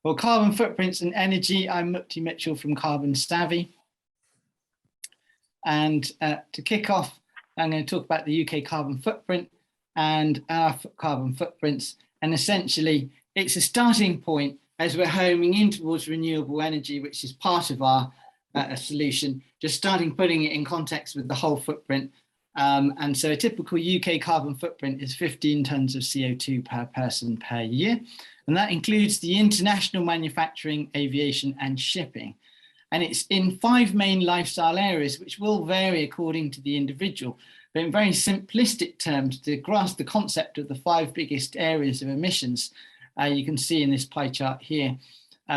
Well, carbon footprints and energy. I'm Mukti Mitchell from Carbon Savvy. And to kick off, I'm going to talk about the UK carbon footprint and our carbon footprints. And essentially, it's a starting point as we're homing in towards renewable energy, which is part of our solution, just putting it in context with the whole footprint. And so a typical UK carbon footprint is 15 tons of CO2 per person per year. And that includes the international manufacturing, aviation and shipping. And it's in 5 main lifestyle areas, which will vary according to the individual. But in very simplistic terms, to grasp the concept of the 5 biggest areas of emissions, you can see in this pie chart here,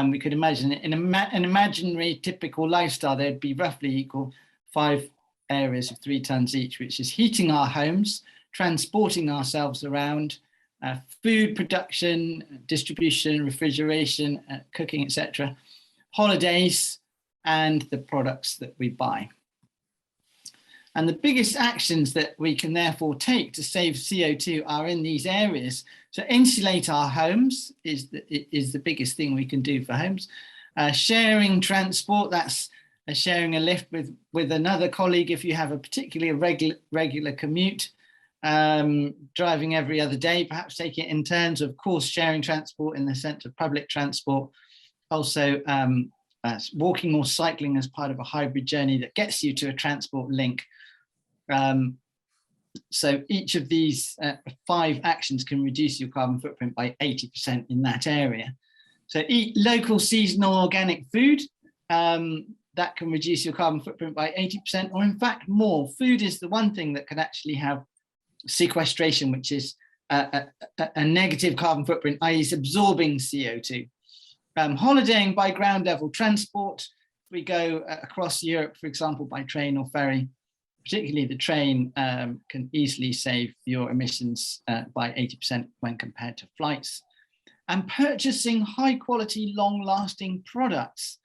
we could imagine it in an imaginary typical lifestyle, there'd be roughly equal 5 areas of 3 tons each, which is heating our homes, transporting ourselves around, food production, distribution, refrigeration, cooking, etc., holidays, and the products that we buy. And the biggest actions that we can therefore take to save CO2 are in these areas. So insulate our homes is the biggest thing we can do for homes. Sharing transport, that's sharing a lift with another colleague if you have a particularly regular commute. Driving every other day, perhaps taking it in terms of course sharing transport in the sense of public transport. Also walking or cycling as part of a hybrid journey that gets you to a transport link. So each of these 5 actions can reduce your carbon footprint by 80% in that area. So eat local, seasonal, organic food. That can reduce your carbon footprint by 80%, or in fact more. Food is the one thing that can actually have sequestration, which is a negative carbon footprint, i.e. is absorbing CO2. Holidaying by ground level transport. If we go across Europe, for example, by train or ferry, particularly the train can easily save your emissions by 80% when compared to flights. And purchasing high quality, long lasting products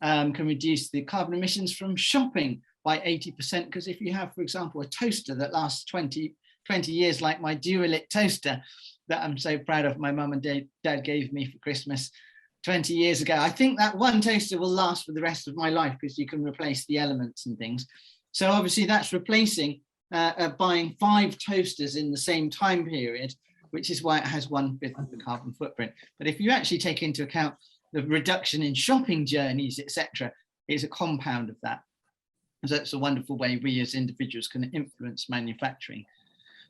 can reduce the carbon emissions from shopping by 80%. Because if you have, for example, a toaster that lasts 20 years, like my Dualit toaster that I'm so proud of, my mum and dad gave me for Christmas 20 years ago. I think that one toaster will last for the rest of my life because you can replace the elements and things. So obviously that's replacing buying 5 toasters in the same time period, which is why it has 1/5 of the carbon footprint. But if you actually take into account the reduction in shopping journeys, etc., it's a compound of that. So that's a wonderful way we as individuals can influence manufacturing.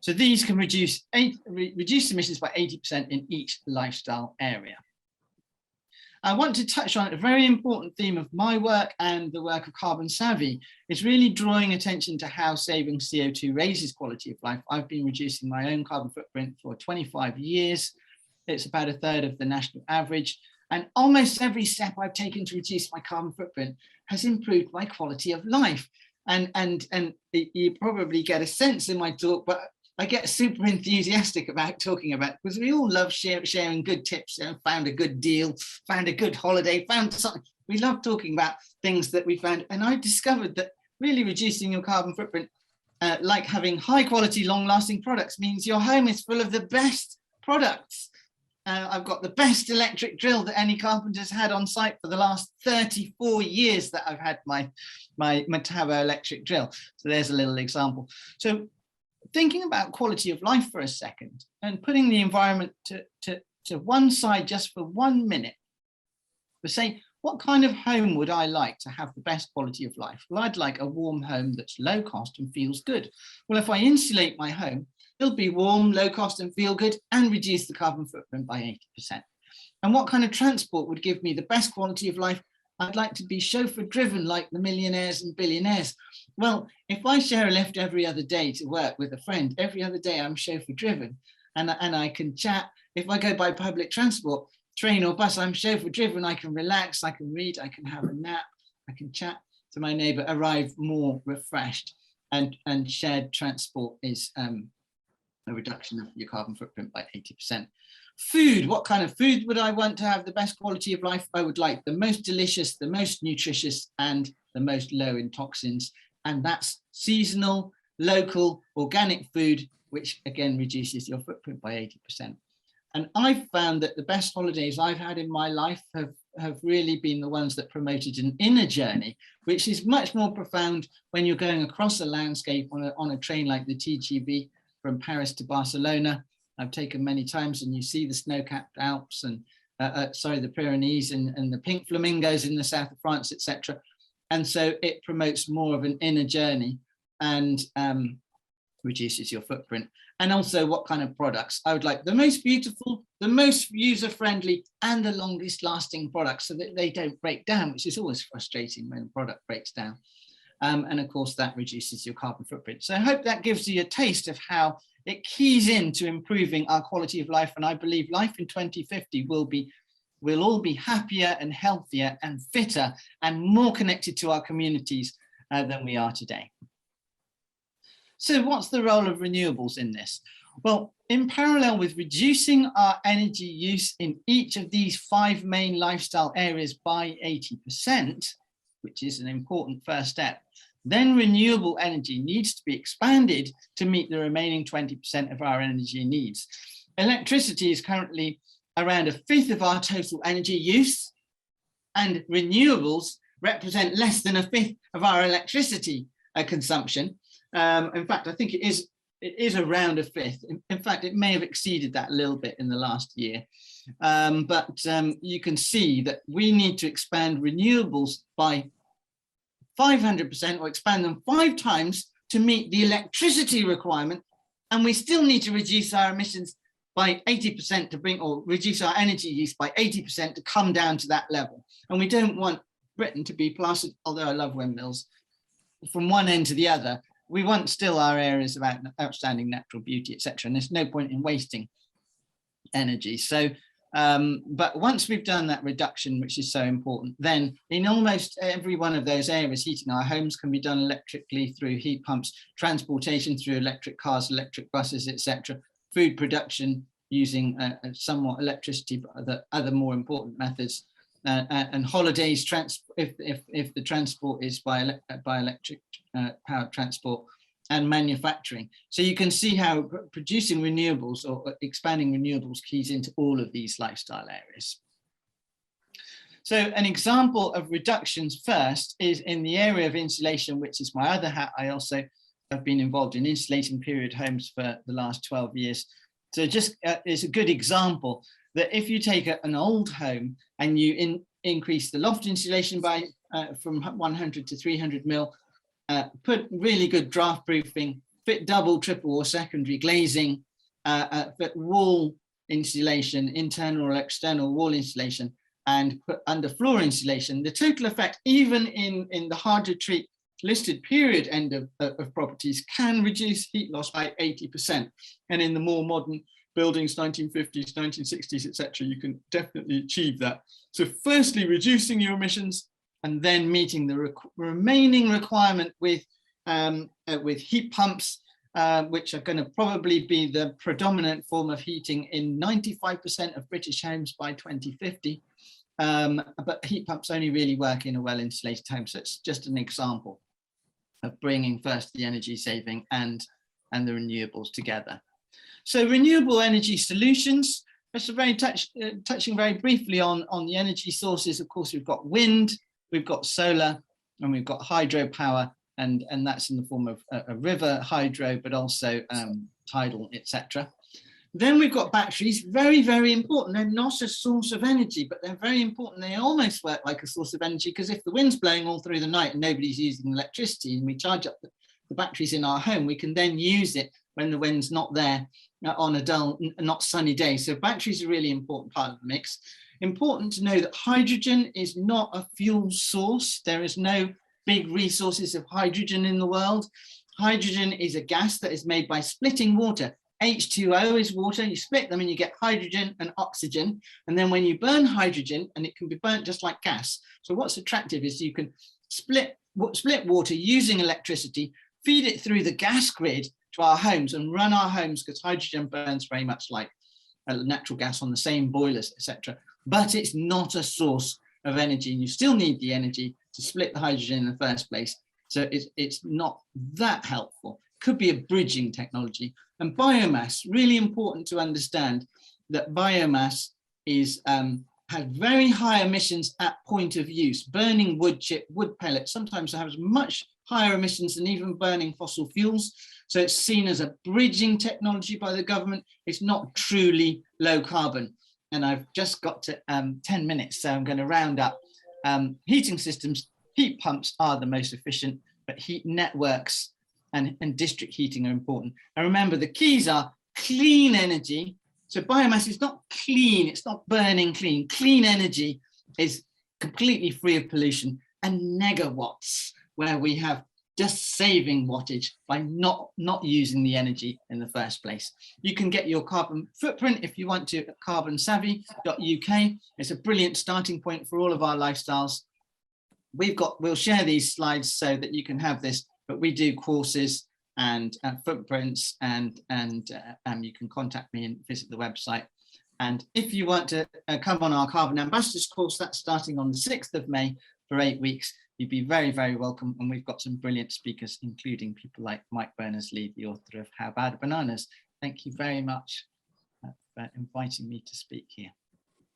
So these can reduce emissions by 80% in each lifestyle area. I want to touch on a very important theme of my work and the work of Carbon Savvy is really drawing attention to how saving CO2 raises quality of life. I've been reducing my own carbon footprint for 25 years. It's about 1/3 of the national average. And almost every step I've taken to reduce my carbon footprint has improved my quality of life. And you probably get a sense in my talk, but I get super enthusiastic about talking about it because we all love sharing good tips. Found a good deal, found a good holiday, found something. We love talking about things that we found. And I discovered that really reducing your carbon footprint, like having high quality, long lasting products, means your home is full of the best products. I've got the best electric drill that any carpenter's had on site for the last 34 years that I've had my Metabo electric drill. So there's a little example. So thinking about quality of life for a second and putting the environment to one side just for 1 minute, we're saying, what kind of home would I like to have the best quality of life? Well, I'd like a warm home that's low cost and feels good. Well, if I insulate my home, it'll be warm, low cost and feel good and reduce the carbon footprint by 80%. And what kind of transport would give me the best quality of life? I'd like to be chauffeur driven like the millionaires and billionaires. Well, if I share a lift every other day to work with a friend, every other day I'm chauffeur driven and I can chat. If I go by public transport, train or bus, I'm chauffeur driven. I can relax, I can read, I can have a nap, I can chat to my neighbor, arrive more refreshed. And shared transport is a reduction of your carbon footprint by 80%. Food, what kind of food would I want to have the best quality of life? I would like the most delicious, the most nutritious, and the most low in toxins. And that's seasonal, local, organic food, which again reduces your footprint by 80%. And I've found that the best holidays I've had in my life have really been the ones that promoted an inner journey, which is much more profound when you're going across a landscape on a train like the TGV from Paris to Barcelona. I've taken many times, and you see the snow-capped Alps and the Pyrenees and the pink flamingos in the south of France, etc. And so it promotes more of an inner journey and reduces your footprint. And also what kind of products. I would like the most beautiful, the most user-friendly, and the longest lasting products so that they don't break down, which is always frustrating when a product breaks down. And of course, that reduces your carbon footprint. So I hope that gives you a taste of how it keys into improving our quality of life. And I believe life in 2050 we'll all be happier and healthier and fitter and more connected to our communities than we are today. So what's the role of renewables in this? Well, in parallel with reducing our energy use in each of these 5 main lifestyle areas by 80%, which is an important first step, then renewable energy needs to be expanded to meet the remaining 20% of our energy needs. Electricity is currently around 1/5 of our total energy use, and renewables represent less than 1/5 of our electricity consumption. In fact, I think it is around 1/5. In fact, it may have exceeded that a little bit in the last year. But you can see that we need to expand renewables by 500% or expand them 5 times to meet the electricity requirement. And we still need to reduce our emissions by 80% to or reduce our energy use by 80% to come down to that level. And we don't want Britain to be plastered, although I love windmills, from one end to the other. We want still our areas of outstanding natural beauty, etc. And there's no point in wasting energy. So, but once we've done that reduction, which is so important, then in almost every one of those areas, heating our homes can be done electrically through heat pumps, transportation through electric cars, electric buses, etc. Food production using somewhat electricity, but other more important methods. And holidays, if the transport is by electric powered transport, and manufacturing. So you can see how producing renewables or expanding renewables keys into all of these lifestyle areas. So an example of reductions first is in the area of insulation, which is my other hat. I also have been involved in insulating period homes for the last 12 years. So just is a good example that if you take an old home and you increase the loft insulation by from 100 to 300 mil, put really good draft proofing, fit double, triple or secondary glazing, fit wall insulation, internal or external wall insulation, and put underfloor insulation, the total effect, even in the hard to treat listed period end of properties, can reduce heat loss by 80%. And in the more modern buildings, 1950s, 1960s, etc., you can definitely achieve that. So firstly, reducing your emissions, and then meeting the remaining requirement with heat pumps, which are going to probably be the predominant form of heating in 95% of British homes by 2050. But heat pumps only really work in a well-insulated home. So it's just an example of bringing first the energy saving and the renewables together. So renewable energy solutions, just touching very briefly on the energy sources. Of course, we've got wind, we've got solar, and we've got hydropower, and that's in the form of a river hydro, but also tidal, etc. Then we've got batteries, very, very important. They're not a source of energy, but they're very important. They almost work like a source of energy, because if the wind's blowing all through the night and nobody's using electricity, and we charge up the batteries in our home, we can then use it when the wind's not there on a dull, not sunny day. So batteries are a really important part of the mix. Important to know that hydrogen is not a fuel source. There is no big resources of hydrogen in the world. Hydrogen is a gas that is made by splitting water. H2O is water, you split them and you get hydrogen and oxygen. And then when you burn hydrogen, and it can be burnt just like gas. So what's attractive is you can split water using electricity, feed it through the gas grid to our homes and run our homes, because hydrogen burns very much like natural gas on the same boilers, etc. But it's not a source of energy, and you still need the energy to split the hydrogen in the first place. So it's not that helpful. Could be a bridging technology. And biomass, really important to understand. that biomass is has very high emissions at point of use. Burning wood chip, wood pellets sometimes has much higher emissions than even burning fossil fuels. So it's seen as a bridging technology by the government. It's not truly low carbon. And I've just got to 10 minutes, so I'm going to round up. Heating systems, heat pumps are the most efficient, but heat networks and district heating are important. And remember, the keys are clean energy. So biomass is not clean, it's not burning clean. Clean energy is completely free of pollution, and negawatts, where we have just saving wattage by not using the energy in the first place. You can get your carbon footprint if you want to at carbonsavvy.uk. It's a brilliant starting point for all of our lifestyles. We'll share these slides so that you can have this, but we do courses and footprints, and you can contact me and visit the website. And if you want to come on our Carbon Ambassadors course, that's starting on the 6th of May for 8 weeks. You'd be very, very welcome. And we've got some brilliant speakers, including people like Mike Berners-Lee, the author of How Bad Are Bananas? Thank you very much for inviting me to speak here.